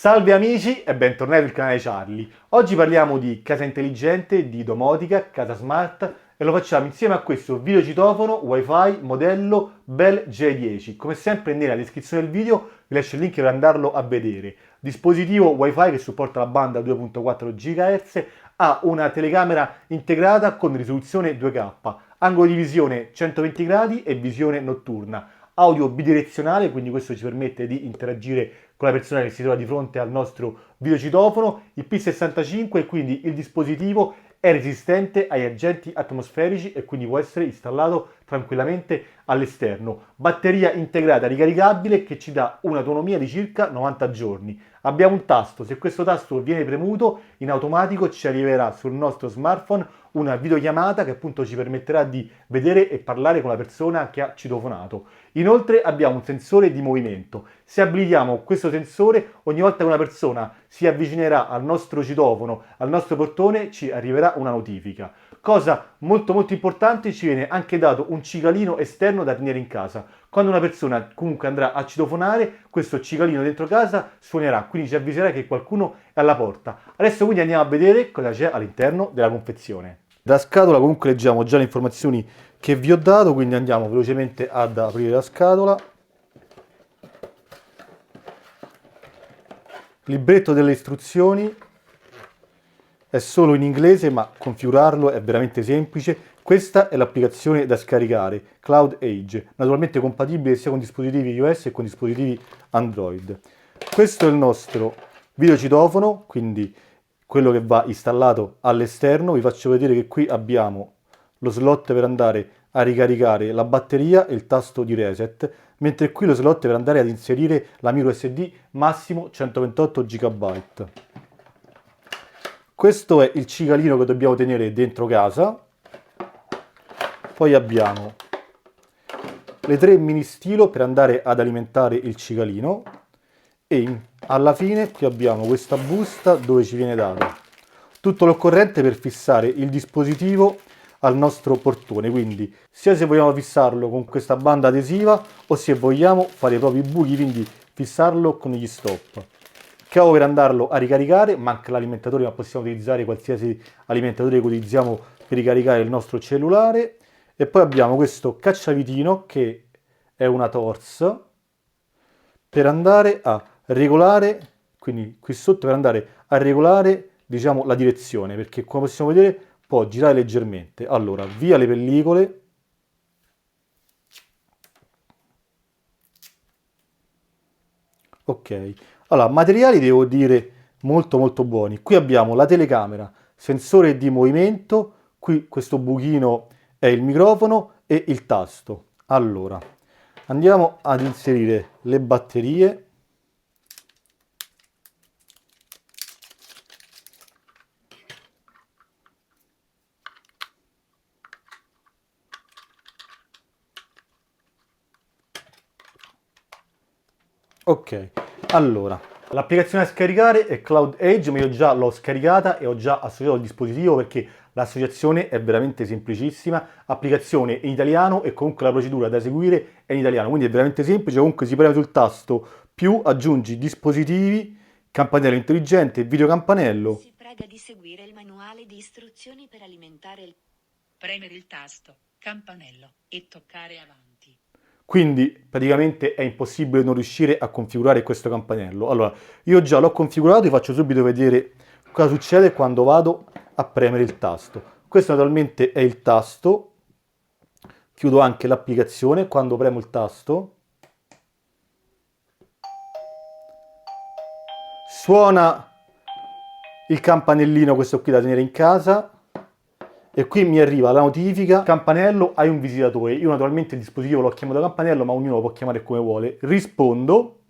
Salve amici e bentornati sul canale Charlie. Oggi parliamo di casa intelligente, di domotica, casa smart e lo facciamo insieme a questo videocitofono Wi-Fi modello Bell J10. Come sempre nella descrizione del video vi lascio il link per andarlo a vedere. Dispositivo Wi-Fi che supporta la banda 2.4 GHz, ha una telecamera integrata con risoluzione 2K, angolo di visione 120 gradi e visione notturna. Audio bidirezionale, quindi questo ci permette di interagire con la persona che si trova di fronte al nostro videocitofono, il P65 e quindi il dispositivo è resistente agli agenti atmosferici e quindi può essere installato tranquillamente all'esterno. Batteria integrata ricaricabile che ci dà un'autonomia di circa 90 giorni. Abbiamo un tasto, se questo tasto viene premuto in automatico ci arriverà sul nostro smartphone una videochiamata che appunto ci permetterà di vedere e parlare con la persona che ha citofonato. Inoltre abbiamo un sensore di movimento. Se abilitiamo questo sensore, ogni volta che una persona si avvicinerà al nostro citofono, al nostro portone, ci arriverà una notifica. Cosa molto importante, ci viene anche dato un cicalino esterno da tenere in casa. Quando una persona comunque andrà a citofonare, questo cicalino dentro casa suonerà, quindi ci avviserà che qualcuno è alla porta. Adesso quindi andiamo a vedere cosa c'è all'interno della confezione. Da scatola comunque leggiamo già le informazioni che vi ho dato, quindi andiamo velocemente ad aprire la scatola. Libretto delle istruzioni è solo in inglese, ma configurarlo è veramente semplice. Questa è l'applicazione da scaricare, Cloud Age, naturalmente compatibile sia con dispositivi iOS che con dispositivi Android. Questo è il nostro videocitofono, quindi quello che va installato all'esterno. Vi faccio vedere che qui abbiamo lo slot per andare a ricaricare la batteria e il tasto di reset, mentre qui lo slot per andare ad inserire la micro SD massimo 128 GB. Questo è il cicalino che dobbiamo tenere dentro casa. Poi abbiamo le 3 mini stilo per andare ad alimentare il cicalino e alla fine qui abbiamo questa busta dove ci viene dato tutto l'occorrente per fissare il dispositivo al nostro portone, quindi sia se vogliamo fissarlo con questa banda adesiva o se vogliamo fare proprio i buchi, quindi fissarlo con gli stop. Cavo per andarlo a ricaricare, manca l'alimentatore ma possiamo utilizzare qualsiasi alimentatore che utilizziamo per ricaricare il nostro cellulare. E poi abbiamo questo cacciavitino che è una torch per andare a regolare, quindi qui sotto per andare a regolare diciamo la direzione, perché come possiamo vedere può girare leggermente. Allora, via le pellicole. Ok, allora materiali devo dire molto buoni. Qui abbiamo la telecamera, sensore di movimento, qui questo buchino è il microfono e il tasto. Allora, andiamo ad inserire le batterie. Ok, allora, l'applicazione da scaricare è Cloud Edge, ma io già l'ho scaricata e ho già associato al dispositivo perché l'associazione è veramente semplicissima, applicazione in italiano e comunque la procedura da seguire è in italiano, quindi è veramente semplice. Comunque si preme sul tasto più, aggiungi dispositivi, campanello intelligente, videocampanello. Si prega di seguire il manuale di istruzioni per alimentare il... Premere il tasto, campanello e toccare avanti. Quindi praticamente è impossibile non riuscire a configurare questo campanello. Allora, io già l'ho configurato, vi faccio subito vedere cosa succede quando vado a premere il tasto. Questo naturalmente è il tasto. Chiudo anche l'applicazione. Quando premo il tasto suona il campanellino, questo qui da tenere in casa. E qui mi arriva la notifica, campanello, hai un visitatore. Io naturalmente il dispositivo l'ho chiamato campanello, ma ognuno lo può chiamare come vuole. Rispondo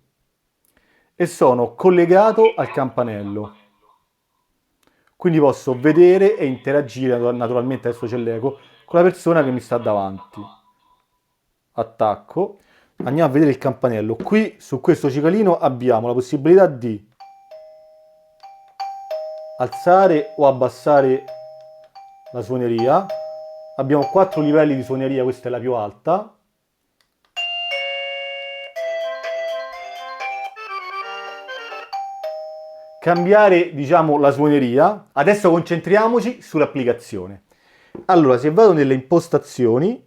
e sono collegato al campanello. Quindi posso vedere e interagire, naturalmente adesso c'è l'eco, con la persona che mi sta davanti. Attacco. Andiamo a vedere il campanello. Qui su questo cicalino abbiamo la possibilità di alzare o abbassare la suoneria. Abbiamo 4 livelli di suoneria, questa è la più alta. cambiare, diciamo, la suoneria. Adesso concentriamoci sull'applicazione. Allora, se vado nelle impostazioni,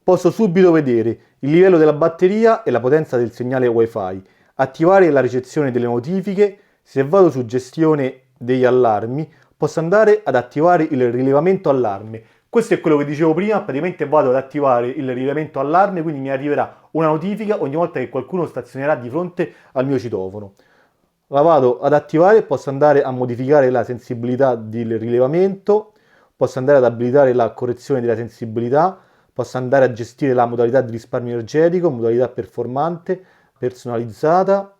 posso subito vedere il livello della batteria e la potenza del segnale Wi-Fi, attivare la ricezione delle notifiche. Se vado su gestione degli allarmi, posso andare ad attivare il rilevamento allarme. Questo è quello che dicevo prima, praticamente vado ad attivare il rilevamento allarme, quindi mi arriverà una notifica ogni volta che qualcuno stazionerà di fronte al mio citofono. La vado ad attivare, posso andare a modificare la sensibilità del rilevamento, posso andare ad abilitare la correzione della sensibilità, posso andare a gestire la modalità di risparmio energetico, modalità performante, personalizzata,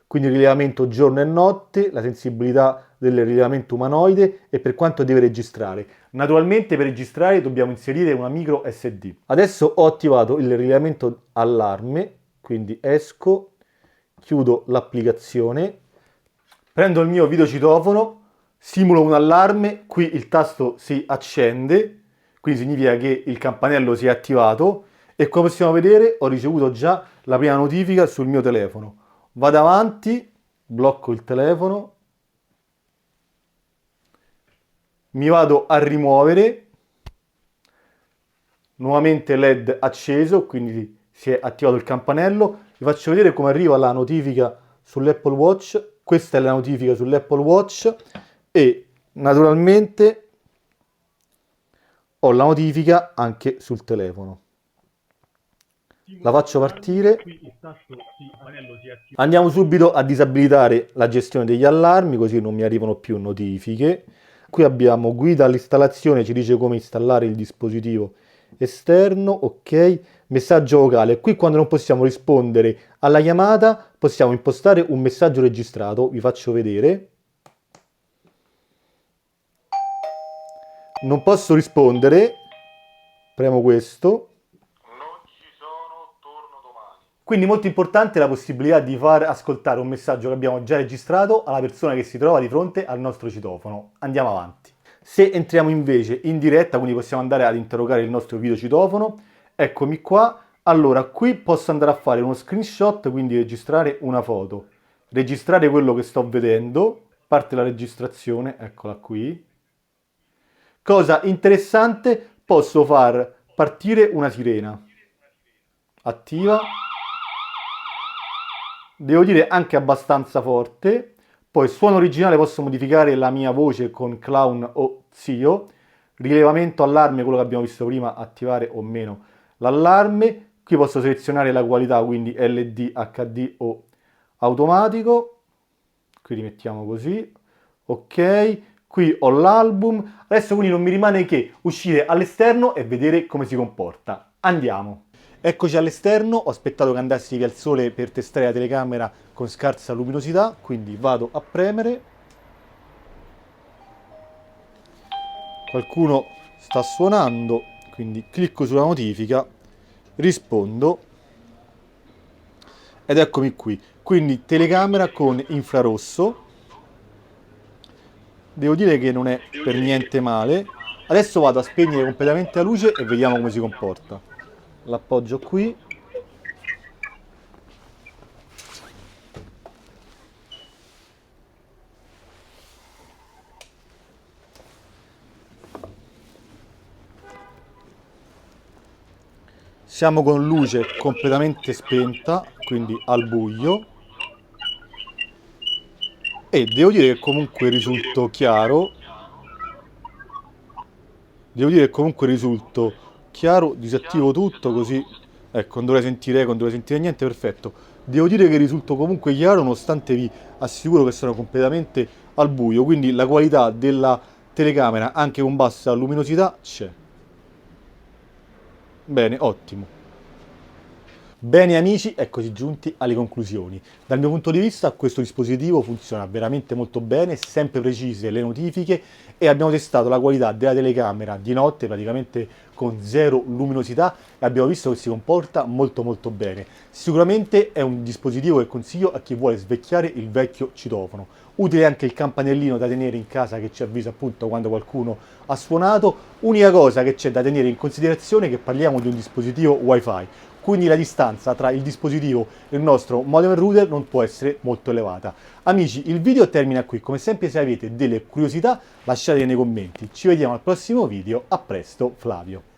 quindi il rilevamento giorno e notte, la sensibilità del rilevamento umanoide e per quanto deve registrare. Naturalmente per registrare dobbiamo inserire una micro SD. Adesso ho attivato il rilevamento allarme, quindi esco, chiudo l'applicazione, prendo il mio videocitofono, simulo un allarme, qui il tasto si accende, quindi significa che il campanello si è attivato e come possiamo vedere ho ricevuto già la prima notifica sul mio telefono. Vado avanti, blocco il telefono, mi vado a rimuovere, nuovamente LED acceso, quindi si è attivato il campanello. Vi faccio vedere come arriva la notifica sull'Apple Watch. Questa è la notifica sull'Apple Watch e naturalmente ho la notifica anche sul telefono. La faccio partire. Andiamo subito a disabilitare la gestione degli allarmi, così non mi arrivano più notifiche. Qui abbiamo guida all'installazione, ci dice come installare il dispositivo esterno, ok. Messaggio vocale, qui quando non possiamo rispondere alla chiamata possiamo impostare un messaggio registrato, vi faccio vedere. Non posso rispondere, premo questo. Quindi molto importante la possibilità di far ascoltare un messaggio che abbiamo già registrato alla persona che si trova di fronte al nostro citofono. Andiamo avanti. Se entriamo invece in diretta, quindi possiamo andare ad interrogare il nostro videocitofono, eccomi qua. Allora, qui posso andare a fare uno screenshot, quindi registrare una foto, registrare quello che sto vedendo, parte la registrazione, eccola qui. Cosa interessante, posso far partire una sirena. Attiva. Devo dire anche abbastanza forte. Poi suono originale, posso modificare la mia voce con clown o zio. Rilevamento allarme, quello che abbiamo visto prima, attivare o meno l'allarme. Qui posso selezionare la qualità, quindi LD, HD o automatico. Qui rimettiamo così. Ok, qui ho l'album. Adesso quindi non mi rimane che uscire all'esterno e vedere come si comporta. Andiamo. Eccoci all'esterno, ho aspettato che andassi via il sole per testare la telecamera con scarsa luminosità, quindi vado a premere. Qualcuno sta suonando, quindi clicco sulla notifica, rispondo ed eccomi qui. Quindi telecamera con infrarosso. Devo dire che non è per niente male. Adesso vado a spegnere completamente la luce e vediamo come si comporta. L'appoggio qui. Siamo con luce completamente spenta, quindi al buio. E devo dire che comunque risulto chiaro. Disattivo tutto così, ecco, non dovrei sentire eco, non dovrei sentire niente, perfetto. Devo dire che risulto comunque chiaro nonostante vi assicuro che sono completamente al buio, quindi la qualità della telecamera anche con bassa luminosità c'è. Bene, ottimo. Bene amici, eccoci giunti alle conclusioni. Dal mio punto di vista questo dispositivo funziona veramente molto bene, sempre precise le notifiche e abbiamo testato la qualità della telecamera di notte praticamente con zero luminosità e abbiamo visto che si comporta molto bene. Sicuramente è un dispositivo che consiglio a chi vuole svecchiare il vecchio citofono. Utile anche il campanellino da tenere in casa che ci avvisa appunto quando qualcuno ha suonato. Unica cosa che c'è da tenere in considerazione è che parliamo di un dispositivo Wi-Fi, quindi la distanza tra il dispositivo e il nostro modem router non può essere molto elevata. Amici, il video termina qui. Come sempre, se avete delle curiosità lasciatele nei commenti. Ci vediamo al prossimo video. A presto, Flavio.